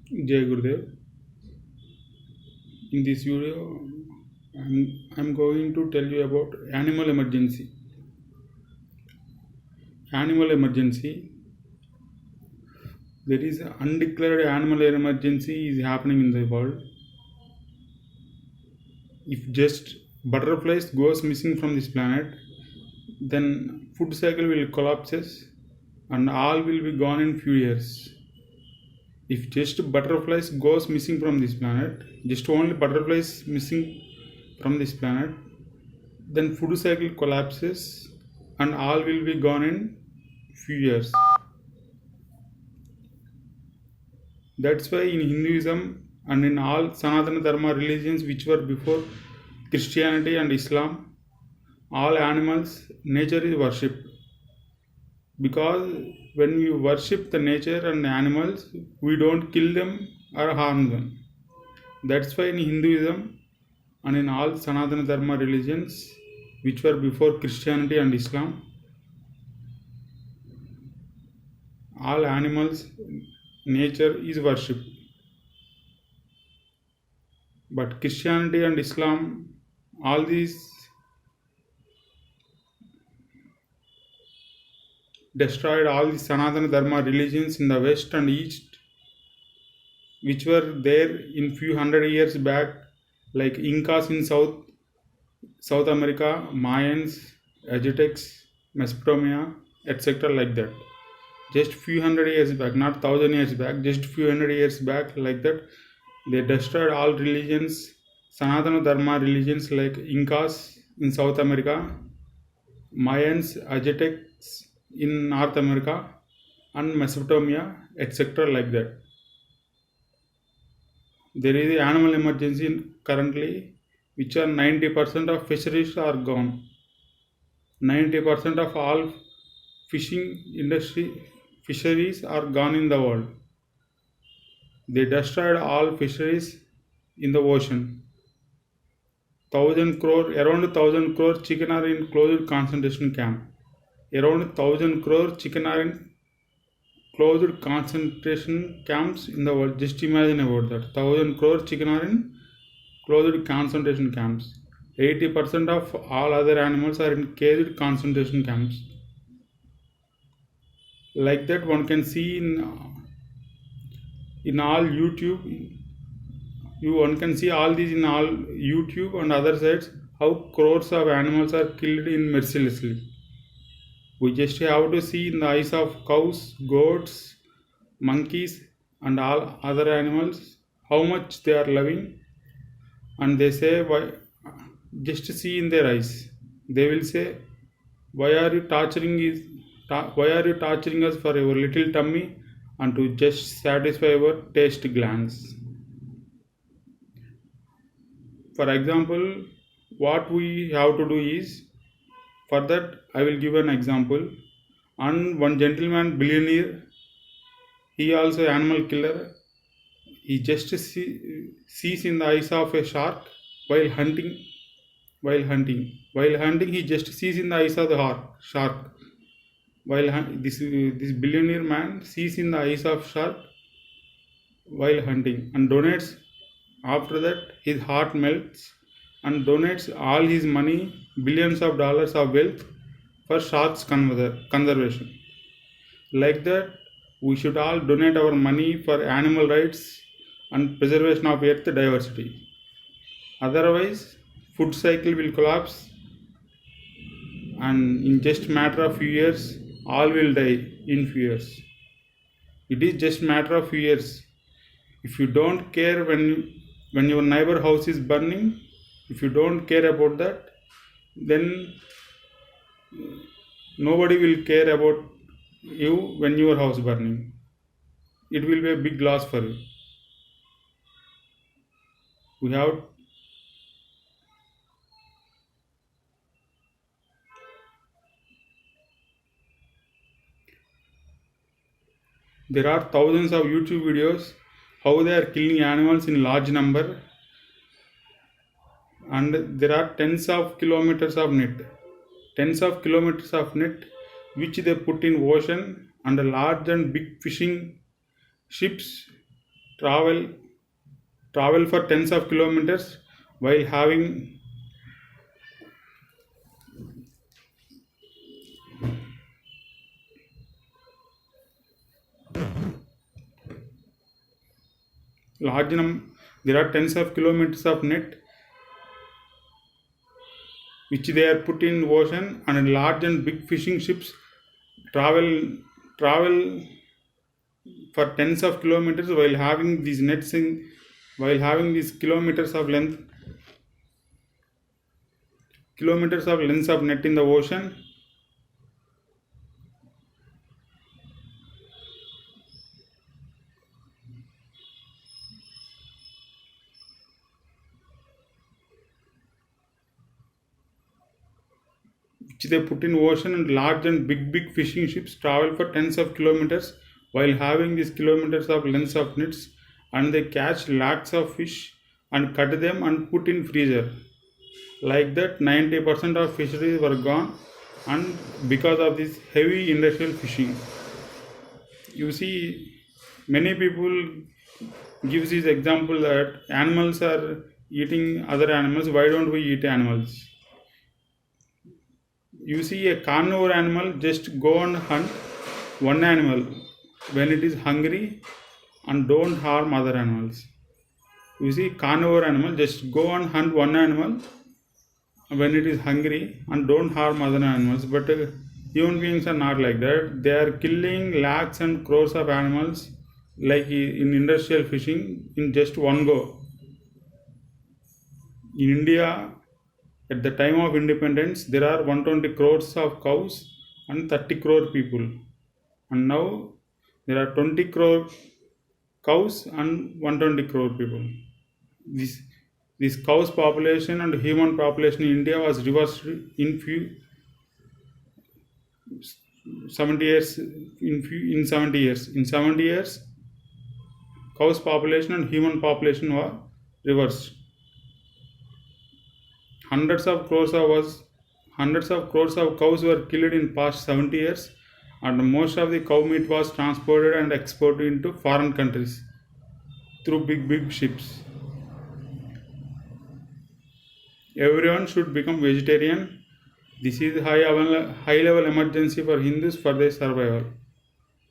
Jai Gurudev. In this video, I'm going to tell you about animal emergency. Animal emergency. There is an undeclared animal emergency is happening in the world. If just butterflies goes missing from this planet, then food cycle will collapses and all will be gone in few years. If just butterflies goes missing from this planet, just only butterflies missing from this planet, then food cycle collapses and all will be gone in few years. That's why in Hinduism and in all Sanatana Dharma religions which were before Christianity and Islam, all animals, nature is worshipped. Because when we worship the nature and the animals, we don't kill them or harm them. That's why in Hinduism and in all Sanatana Dharma religions which were before Christianity and Islam, all animals, nature is worshipped. But Christianity and Islam, all these destroyed all the Sanatana Dharma religions in the West and East, which were there in few hundred years back, like Incas in South America, Mayans, Aztecs, Mesopotamia, etc. like that. Just few hundred years back, not 1,000 years back, just few hundred years back, like that, they destroyed all religions, Sanatana Dharma religions like Incas in South America, Mayans, Aztecs in North America, and Mesopotamia, etc. like that. There is an animal emergency currently, which are 90% of fisheries are gone. 90% of all fishing industry fisheries are gone in the world. They destroyed all fisheries in the ocean. 1,000 crore, around 1,000 crore chicken are in closed concentration camp. Around 1,000 crore chicken are in closed concentration camps in the world. Just imagine about that. 1,000 crore chicken are in closed concentration camps. 80% of all other animals are in caged concentration camps. Like that, one can see in all YouTube. One can see all these in all YouTube and other sites, how crores of animals are killed in mercilessly. We just have to see in the eyes of cows, goats, monkeys and all other animals how much they are loving, and they say, why, just see in their eyes, they will say, why are you torturing us for your little tummy and to just satisfy your taste glands. For example, what we have to do is, for that I will give an example. And one gentleman, billionaire, he also animal killer. He just sees in the eyes of a shark while hunting. While hunting, he just sees in the eyes of the shark. This billionaire man sees in the eyes of shark while hunting and donates. After that, his heart melts and donates all his money, billions of dollars of wealth, for sharks conservation. Like that, we should all donate our money for animal rights and preservation of earth diversity. Otherwise, food cycle will collapse, and in just matter of few years, all will die in few years. It is just matter of few years. If you don't care when your neighbor house is burning, if you don't care about that, then nobody will care about you when your house burning. It will be a big loss for you. There are thousands of YouTube videos how they are killing animals in large number, and there are tens of kilometers of net which they put in ocean, and large and big fishing ships travel travel for tens of kilometers while having large number. There are tens of kilometers of net which they are put in ocean, and large and big fishing ships travel for tens of kilometers while having these nets in while having these kilometers of length of net in the ocean. Which they put in ocean, and large and big fishing ships travel for tens of kilometers while having these kilometers of length of nets, and they catch lakhs of fish and cut them and put in freezer. Like that, 90% of fisheries were gone, and because of this heavy industrial fishing. You see, many people gives this example that animals are eating other animals. Why don't we eat animals? You see, a carnivore animal just go and hunt one animal when it is hungry and don't harm other animals. You see, carnivore animal just go and hunt one animal when it is hungry and don't harm other animals. But human beings are not like that. They are killing lakhs and crores of animals like in industrial fishing in just one go. In India, at the time of independence, there are 120 crores of cows and 30 crore people. And now there are 20 crore cows and 120 crore people. This cows population and human population in India was reversed in 70 years. In 70 years, cows population and human population were reversed. Hundreds of crores of cows were killed in past 70 years, and most of the cow meat was transported and exported into foreign countries through big ships. Everyone should become vegetarian. This is high level emergency for Hindus for their survival.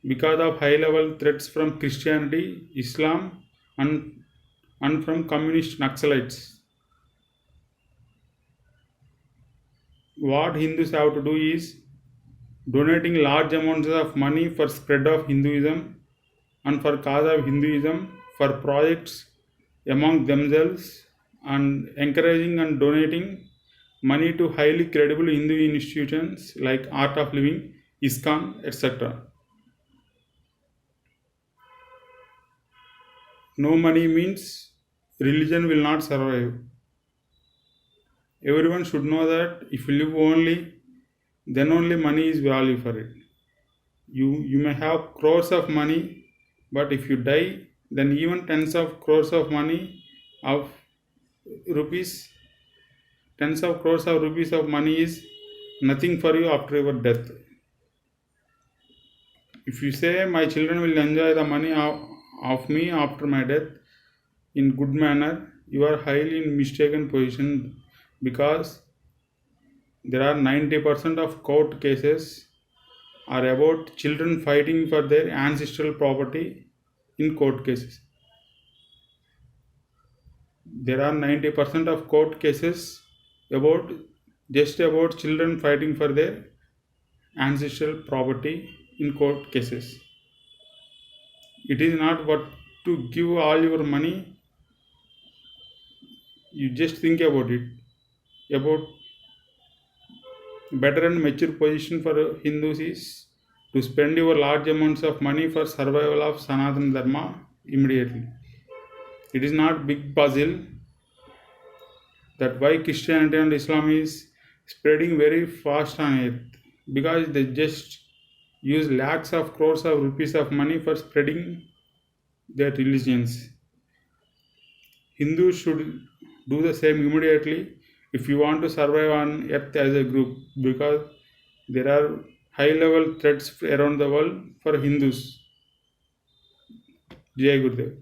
Because of high level threats from Christianity, Islam, and from communist Naxalites. What Hindus have to do is donating large amounts of money for spread of Hinduism and for cause of Hinduism, for projects among themselves, and encouraging and donating money to highly credible Hindu institutions like Art of Living, ISKCON, etc. No money means religion will not survive. Everyone should know that if you live only, then only money is value for it. You may have crores of money, but if you die, then even tens of crores of money of rupees, tens of crores of rupees of money is nothing for you after your death. If you say my children will enjoy the money of me after my death in good manner, you are highly in mistaken position, because there are 90% of court cases are about children fighting for their ancestral property in court cases. There are 90% of court cases about children fighting for their ancestral property in court cases. It is not what to give all your money. You just think about it. About better and mature position for Hindus is to spend your large amounts of money for survival of Sanatana Dharma immediately. It is not big puzzle that why Christianity and Islam is spreading very fast on earth, because they just use lakhs of crores of rupees of money for spreading their religions. Hindus should do the same immediately if you want to survive on earth as a group, because there are high level threats around the world for Hindus. Jai Gurudev.